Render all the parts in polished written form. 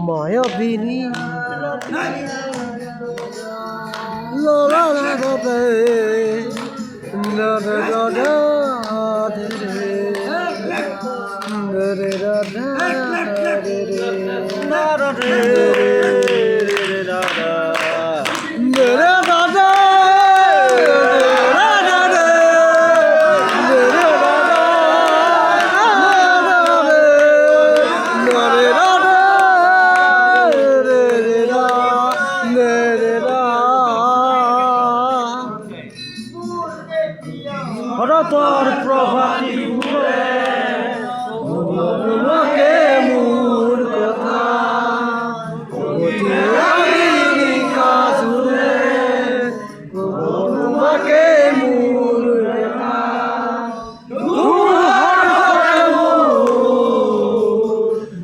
মায়াবিনী la la la la la la la la তোর প্রভাতি ঘুরে তোমাকে মূল কথা জুড়ে তোমাকে মূল রেখা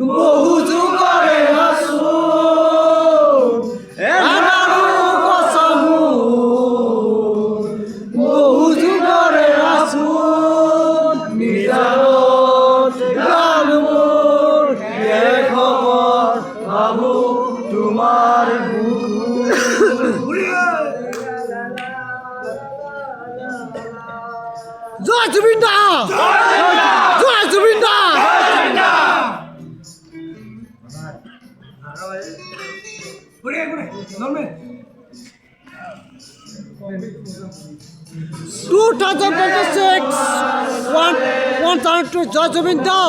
বহু যুগরে আসু বহু যুগরে তোমার জয় জুবিন দা জয় জুবিন দা জয় জুবিন দা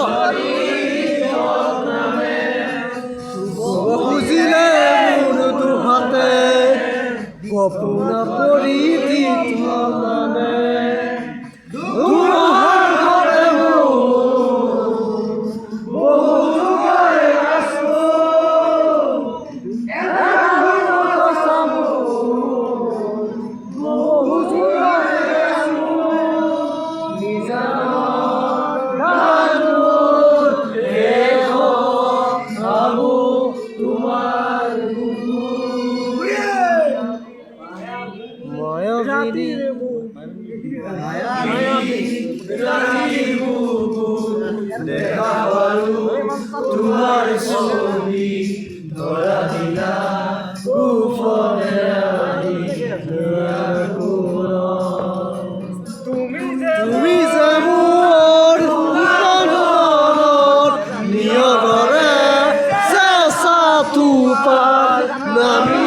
বুঝিলে মৃদু হাতে গোপন পরিধি নামে তোমার ছবি ধরা দিলা তুমি যে মোর নিয়মরে চেষ্টা তুপার নামি